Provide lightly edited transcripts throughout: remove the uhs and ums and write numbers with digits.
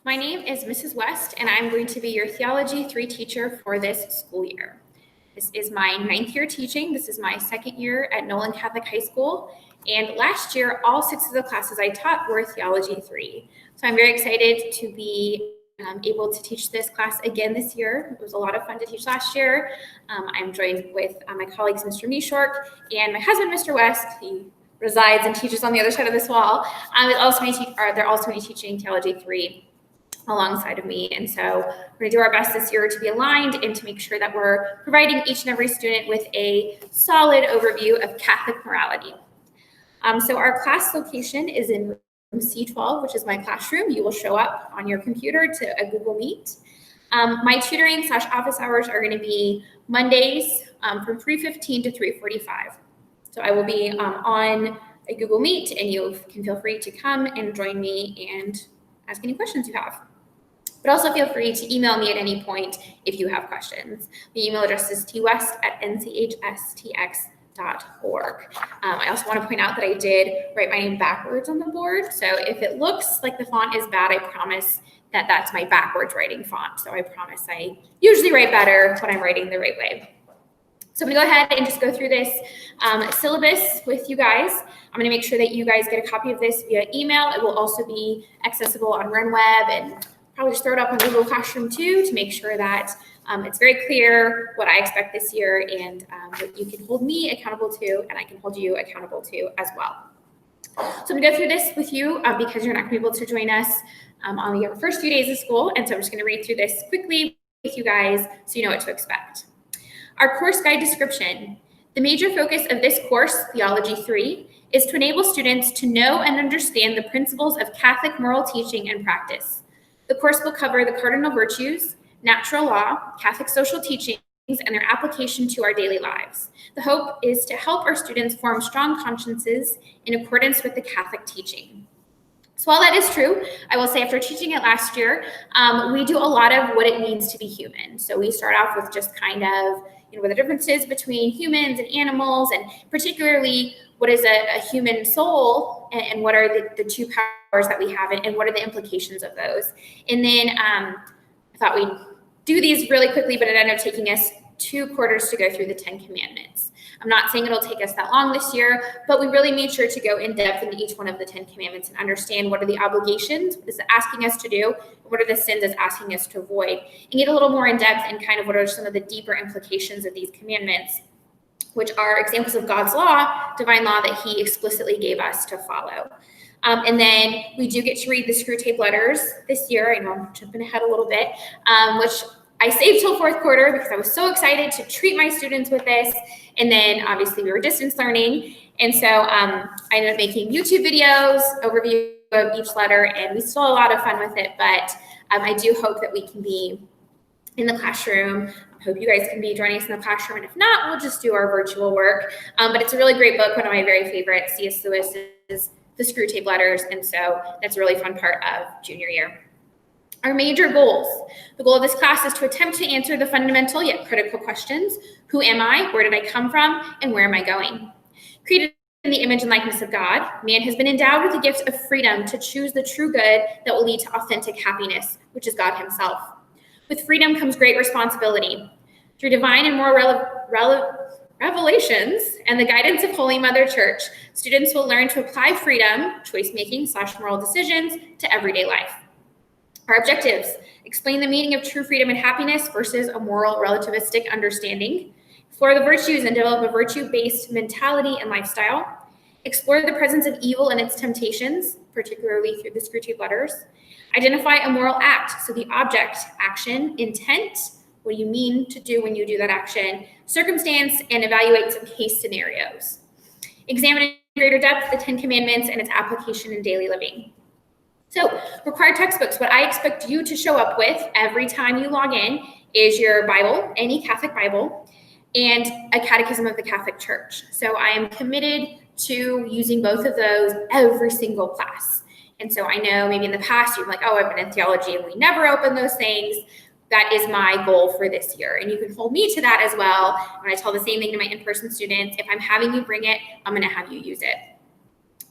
My name is Mrs. West, and I'm going to be your Theology 3 teacher for this school year. This is my 9th year teaching. This is my 2nd year at Nolan Catholic High School. And last year, all 6 of the classes I taught were Theology 3. So I'm very excited to be able to teach this class again this year. It was a lot of fun to teach last year. I'm joined with my colleagues, Mr. Mishork, and my husband, Mr. West. He resides and teaches on the other side of this wall. They're also going to be teaching Theology 3 alongside of me. And so we're going to do our best this year to be aligned and to make sure that we're providing each and every student with a solid overview of Catholic morality. So our class location is in room C12, which is my classroom. You will show up on your computer to a Google Meet. My tutoring / office hours are going to be Mondays from 3:15 to 3:45. So I will be on a Google Meet, and you can feel free to come and join me and ask any questions you have. But also feel free to email me at any point if you have questions. The email address is twest@nchstx.org. I also want to point out that I did write my name backwards on the board. So if it looks like the font is bad, I promise that that's my backwards writing font. So I promise I usually write better when I'm writing the right way. So I'm going to go ahead and just go through this syllabus with you guys. I'm going to make sure that you guys get a copy of this via email. It will also be accessible on RunWeb, and probably just throw it up on Google Classroom too to make sure that it's very clear what I expect this year and what you can hold me accountable to, and I can hold you accountable to as well. So I'm going to go through this with you because you're not going to be able to join us on your first few days of school. And so I'm just going to read through this quickly with you guys so you know what to expect. Our course guide description. The major focus of this course, Theology 3, is to enable students to know and understand the principles of Catholic moral teaching and practice. The course will cover the cardinal virtues, natural law, Catholic social teachings, and their application to our daily lives. The hope is to help our students form strong consciences in accordance with the Catholic teaching. So while that is true, I will say after teaching it last year, we do a lot of what it means to be human. So we start off with just kind of, what the differences between humans and animals, and particularly what is a human soul, and what are the two powers that we have, and what are the implications of those. And then I thought we'd do these really quickly, but it ended up taking us 2 quarters to go through the 10 Commandments. I'm not saying it'll take us that long this year, but we really made sure to go in depth into each one of the 10 Commandments and understand what are the obligations, what is it asking us to do, and what are the sins it's asking us to avoid, and get a little more in depth and kind of what are some of the deeper implications of these commandments, which are examples of God's law, divine law that he explicitly gave us to follow. And then we do get to read the screw tape letters this year. I know I'm jumping ahead a little bit, which I saved till 4th quarter because I was so excited to treat my students with this. And then obviously we were distance learning. And so I ended up making YouTube videos, overview of each letter, and we still had a lot of fun with it. But I do hope that we can be in the classroom. I hope you guys can be joining us in the classroom. And if not, we'll just do our virtual work. But it's a really great book, one of my very favorites, C.S. Lewis's The Screw Tape Letters. And so that's a really fun part of junior year. Our major goals. The goal of this class is to attempt to answer the fundamental yet critical questions. Who am I? Where did I come from? And where am I going? Created in the image and likeness of God, man has been endowed with the gift of freedom to choose the true good that will lead to authentic happiness, which is God himself. With freedom comes great responsibility. Through divine and moral revelations and the guidance of Holy Mother Church, students will learn to apply freedom, choice-making / moral decisions to everyday life. Our objectives: explain the meaning of true freedom and happiness versus a moral relativistic understanding, explore the virtues and develop a virtue-based mentality and lifestyle, explore the presence of evil and its temptations, particularly through the screw tape letters, identify a moral act, so the object, action, intent, what do you mean to do when you do that action, circumstance, and evaluate some case scenarios. Examine in greater depth the 10 Commandments and its application in daily living. So, required textbooks. What I expect you to show up with every time you log in is your Bible, any Catholic Bible, and a Catechism of the Catholic Church. So I am committed to using both of those every single class. And so I know maybe in the past you're like, oh, I've been in theology and we never open those things. That is my goal for this year. And you can hold me to that as well. When I tell the same thing to my in-person students, if I'm having you bring it, I'm going to have you use it.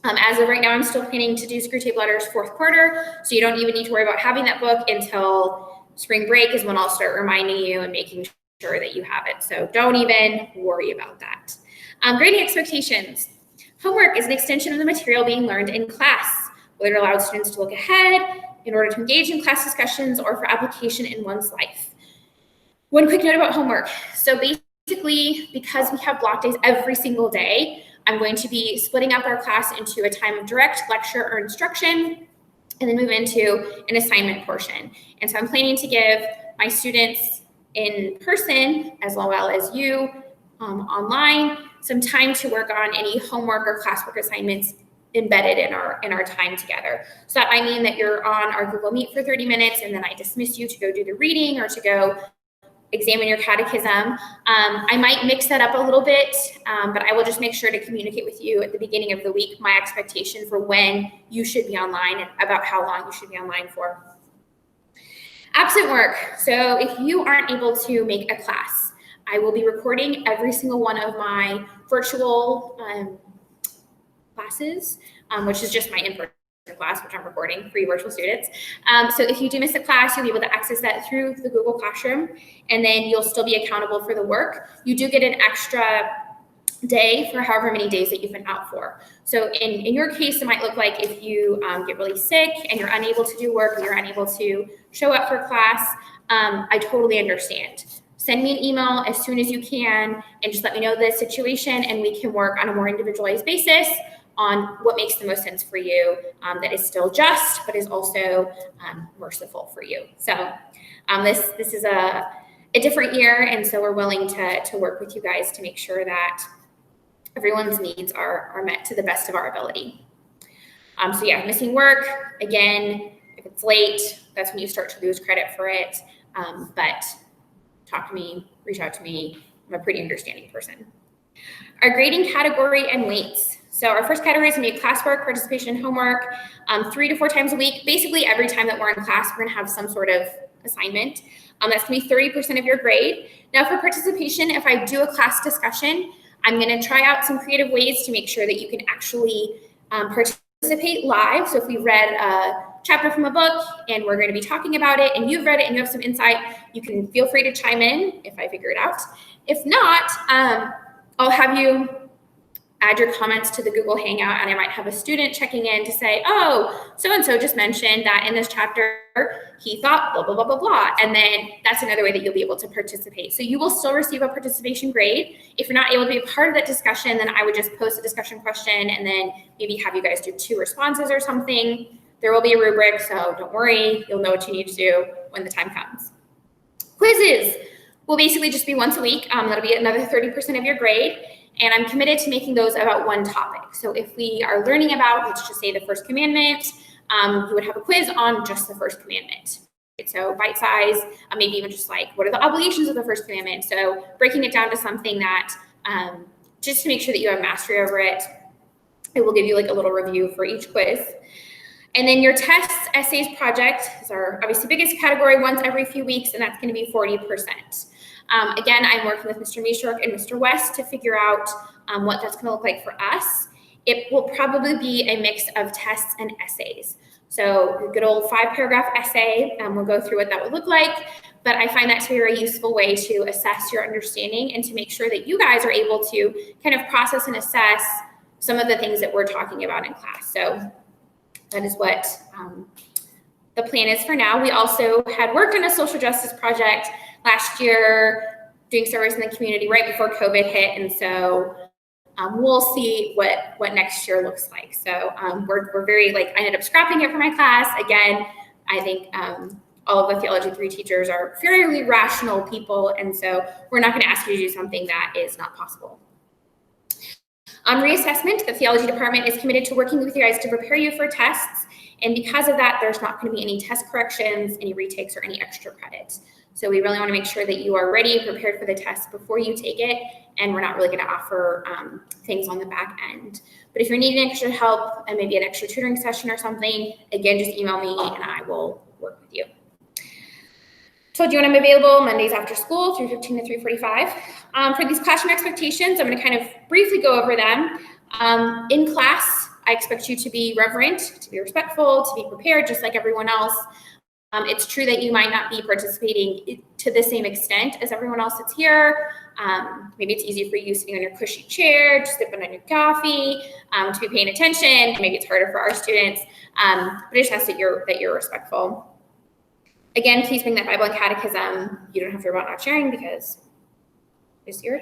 As of right now, I'm still planning to do Screwtape Letters fourth quarter, so you don't even need to worry about having that book until spring break is when I'll start reminding you and making sure that you have it. So don't even worry about that. Grading expectations. Homework is an extension of the material being learned in class, whether it allows students to look ahead in order to engage in class discussions or for application in one's life. One quick note about homework. So basically, because we have block days every single day, I'm going to be splitting up our class into a time of direct lecture or instruction, and then move into an assignment portion. And so I'm planning to give my students in person, as well as you online, some time to work on any homework or classwork assignments embedded in our time together. So that might mean that you're on our Google Meet for 30 minutes, and then I dismiss you to go do the reading or to go examine your catechism. I might mix that up a little bit, but I will just make sure to communicate with you at the beginning of the week my expectation for when you should be online and about how long you should be online for. Absent work. So if you aren't able to make a class, I will be recording every single one of my virtual classes, which is just my in-person class, which I'm recording for you virtual students. So if you do miss a class, you'll be able to access that through the Google Classroom, and then you'll still be accountable for the work. You do get an extra day for however many days that you've been out for. So in your case, it might look like if you get really sick and you're unable to do work, or you're unable to show up for class, I totally understand. Send me an email as soon as you can and just let me know the situation, and we can work on a more individualized basis on what makes the most sense for you, that is still just, but is also merciful for you. So this is a different year, and so we're willing to work with you guys to make sure that everyone's needs are met to the best of our ability. So yeah, missing work, again, if it's late, that's when you start to lose credit for it, but talk to me, reach out to me. I'm a pretty understanding person. Our grading category and weights. So our first category is going to be classwork, participation, homework, 3 to 4 times a week. Basically, every time that we're in class, we're going to have some sort of assignment. That's going to be 30% of your grade. Now, for participation, if I do a class discussion, I'm going to try out some creative ways to make sure that you can actually participate live. So if we read a chapter from a book and we're going to be talking about it, and you've read it and you have some insight, you can feel free to chime in if I figure it out. If not, I'll have you add your comments to the Google Hangout, and I might have a student checking in to say, oh, so-and-so just mentioned that in this chapter, he thought blah, blah, blah, blah, blah. And then that's another way that you'll be able to participate. So you will still receive a participation grade. If you're not able to be a part of that discussion, then I would just post a discussion question and then maybe have you guys do 2 responses or something. There will be a rubric, so don't worry. You'll know what you need to do when the time comes. Quizzes will basically just be once a week. That'll be another 30% of your grade. And I'm committed to making those about one topic. So if we are learning about, let's just say, the first commandment, you would have a quiz on just the first commandment. So bite size, maybe even just like, what are the obligations of the first commandment? So breaking it down to something that, just to make sure that you have mastery over it, it will give you like a little review for each quiz. And then your tests, essays, project is our obviously biggest category, once every few weeks, and that's going to be 40%. Again, I'm working with Mr. Mishork and Mr. West to figure out what that's going to look like for us. It will probably be a mix of tests and essays. So a good old 5-paragraph essay, we'll go through what that would look like, but I find that to be a very useful way to assess your understanding and to make sure that you guys are able to kind of process and assess some of the things that we're talking about in class. So that is what the plan is for now. We also had worked on a social justice project last year, doing service in the community right before COVID hit, and so we'll see what next year looks like. So we're very, I ended up scrapping it for my class. Again, I think all of the Theology 3 teachers are fairly rational people, and so we're not going to ask you to do something that is not possible. On reassessment, the Theology department is committed to working with you guys to prepare you for tests, and because of that, there's not going to be any test corrections, any retakes, or any extra credit. So we really want to make sure that you are ready and prepared for the test before you take it, and we're not really going to offer things on the back end. But if you're needing extra help and maybe an extra tutoring session or something, again, just email me and I will work with you. Told you when I'm available Mondays after school, 3:15 to 3:45. For these classroom expectations, I'm going to kind of briefly go over them. In class, I expect you to be reverent, to be respectful, to be prepared, just like everyone else. It's true that you might not be participating to the same extent as everyone else that's here. Maybe it's easy for you sitting on your cushy chair, just sipping on your coffee, to be paying attention. Maybe it's harder for our students, but I just ask that you're respectful. Again, please bring that Bible and catechism. You don't have to worry about not sharing because it's here at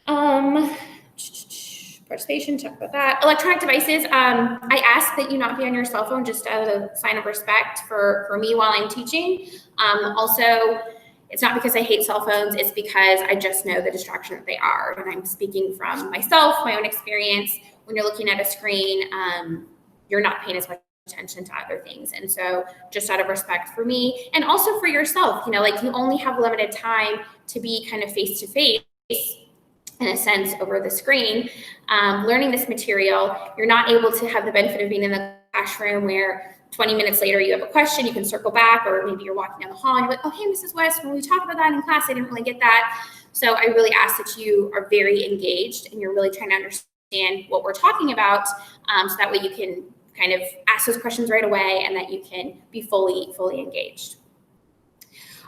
home. Participation, talk about that. Electronic devices, I ask that you not be on your cell phone just as a sign of respect for me while I'm teaching. Also, it's not because I hate cell phones, it's because I just know the distraction that they are. And I'm speaking from myself, my own experience. When you're looking at a screen, you're not paying as much attention to other things. And so just out of respect for me and also for yourself, like you only have limited time to be kind of face to face in a sense over the screen, learning this material. You're not able to have the benefit of being in the classroom where 20 minutes later you have a question, you can circle back, or maybe you're walking down the hall and you're like, oh, hey, Mrs. West, when we talked about that in class, I didn't really get that. So I really ask that you are very engaged and you're really trying to understand what we're talking about, so that way you can kind of ask those questions right away and that you can be fully engaged.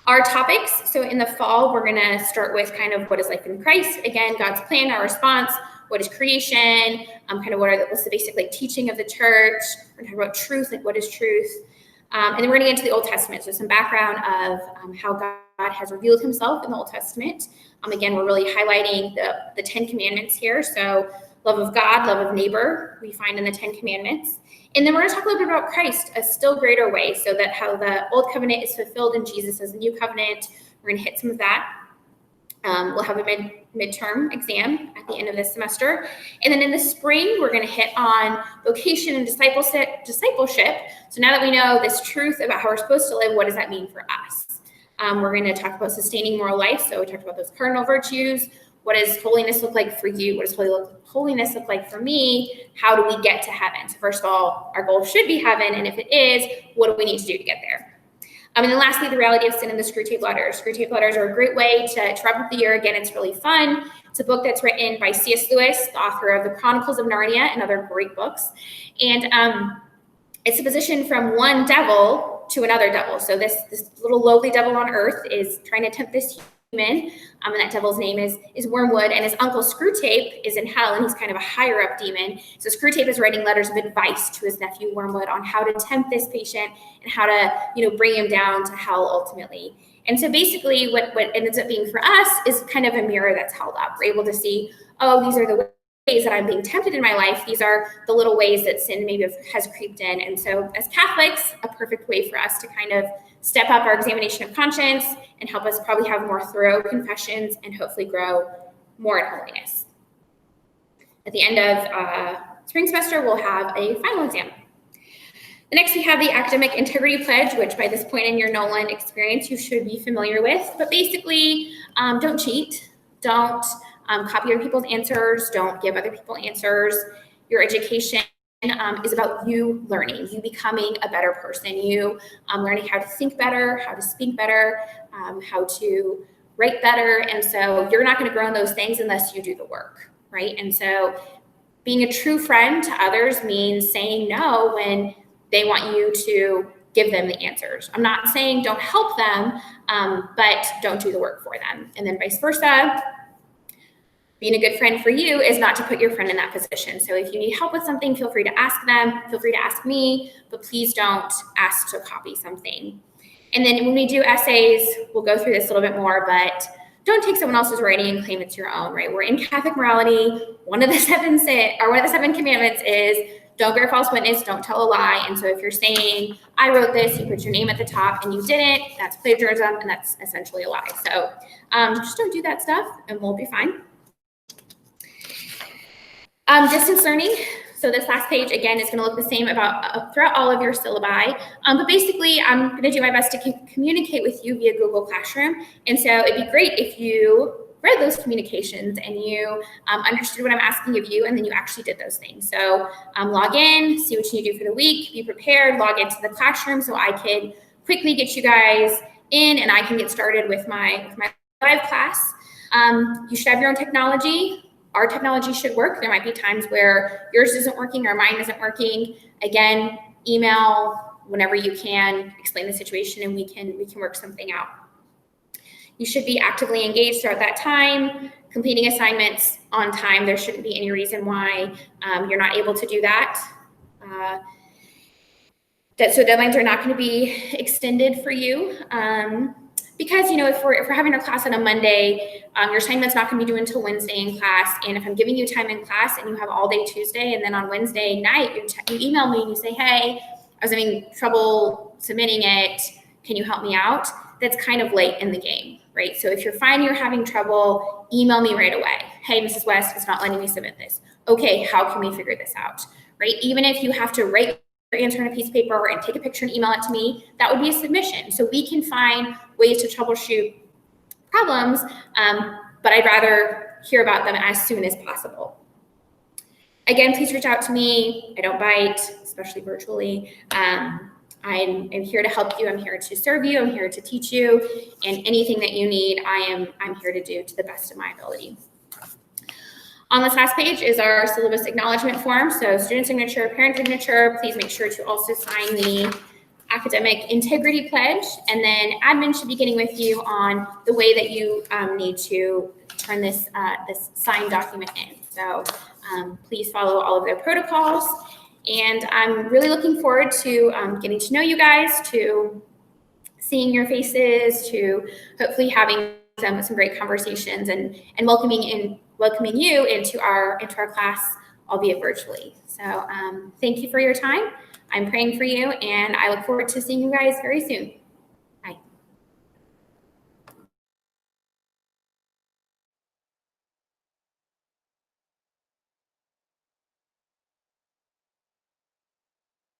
Our topics, so in the fall, we're going to start with kind of what is life in Christ. Again, God's plan, our response, what is creation, kind of what's the basic teaching of the church. We're going to talk about truth, what is truth. And then we're going to get into the Old Testament, so some background of how God has revealed himself in the Old Testament. Again, we're really highlighting the 10 Commandments here. So love of God, love of neighbor, we find in the 10 Commandments. And then we're going to talk a little bit about Christ, a still greater way, so that how the old covenant is fulfilled in Jesus as the new covenant. We're going to hit some of that. We'll have a midterm exam at the end of this semester. And then in the spring, we're going to hit on vocation and discipleship. So now that we know this truth about how we're supposed to live, what does that mean for us? We're going to talk about sustaining moral life. So we talked about those cardinal virtues. What does holiness look like for you? What does holiness look like for me? How do we get to heaven? So first of all, our goal should be heaven. And if it is, what do we need to do to get there? And then lastly, the reality of sin and the Screwtape Letters. Screwtape Letters are a great way to wrap up the year. Again, it's really fun. It's a book that's written by C.S. Lewis, the author of The Chronicles of Narnia and other great books. And it's a position from one devil to another devil. So this little lowly devil on earth is trying to tempt this human, and that devil's name is Wormwood, and his uncle Screwtape is in hell, and he's kind of a higher up demon. So Screwtape is writing letters of advice to his nephew Wormwood on how to tempt this patient and how to bring him down to hell ultimately. And so basically what it ends up being for us is kind of a mirror that's held up. We're able to see, oh, these are the ways that I'm being tempted in my life. These are the little ways that sin maybe has creeped in. And so as Catholics, a perfect way for us to kind of step up our examination of conscience and help us probably have more thorough confessions and hopefully grow more in holiness. At the end of spring semester, we'll have a final exam. Next, we have the Academic Integrity Pledge, which by this point in your Nolan experience, you should be familiar with. But basically, don't cheat. Don't copy other people's answers. Don't give other people answers. Your education is about you learning, you becoming a better person, you learning how to think better, how to speak better, how to write better. And so you're not going to grow in those things unless you do the work, right? And so being a true friend to others means saying no when they want you to give them the answers. I'm not saying don't help them, but don't do the work for them. And then vice versa. Being a good friend for you is not to put your friend in that position. So if you need help with something, feel free to ask them, feel free to ask me, but please don't ask to copy something. And then when we do essays, we'll go through this a little bit more, but don't take someone else's writing and claim it's your own, right? We're in Catholic morality. One of the seven commandments is don't bear false witness, don't tell a lie. And so if you're saying, I wrote this, you put your name at the top and you didn't, that's plagiarism and that's essentially a lie. So just don't do that stuff and we'll be fine. Distance learning. So this last page, again, is going to look the same throughout all of your syllabi. But basically, I'm going to do my best to communicate with you via Google Classroom. And so it'd be great if you read those communications and you understood what I'm asking of you, and then you actually did those things. So log in, see what you need to do for the week, be prepared, log into the classroom so I can quickly get you guys in and I can get started with my live class. You should have your own technology. our technology should work. There might be times where yours isn't working or mine isn't working. Again, email whenever you can, explain the situation, and we can work something out. You should be actively engaged throughout that time, completing assignments on time. There shouldn't be any reason why you're not able to do that. So deadlines are not going to be extended for you. Because, if we're having a class on a Monday, your assignment's not going to be due until Wednesday in class. And if I'm giving you time in class and you have all day Tuesday, and then on Wednesday night, you email me and you say, hey, I was having trouble submitting it. Can you help me out? That's kind of late in the game, right? So if you're finding you're having trouble, email me right away. Hey, Mrs. West, it's not letting me submit this. Okay, how can we figure this out, right? Even if you have to write your answer on a piece of paper and take a picture and email it to me, that would be a submission. So we can find ways to troubleshoot problems, but I'd rather hear about them as soon as possible. Again, please reach out to me. I don't bite, especially virtually. I'm here to help you. I'm here to serve you. I'm here to teach you. And anything that you need, I'm here to do to the best of my ability. On this last page is our syllabus acknowledgement form. So student signature, parent signature. Please make sure to also sign the academic integrity pledge. And then admin should be getting with you on the way that you need to turn this signed document in. So please follow all of their protocols. And I'm really looking forward to getting to know you guys, to seeing your faces, to hopefully having some great conversations and welcoming you into our class, albeit virtually. So thank you for your time. I'm praying for you, and I look forward to seeing you guys very soon.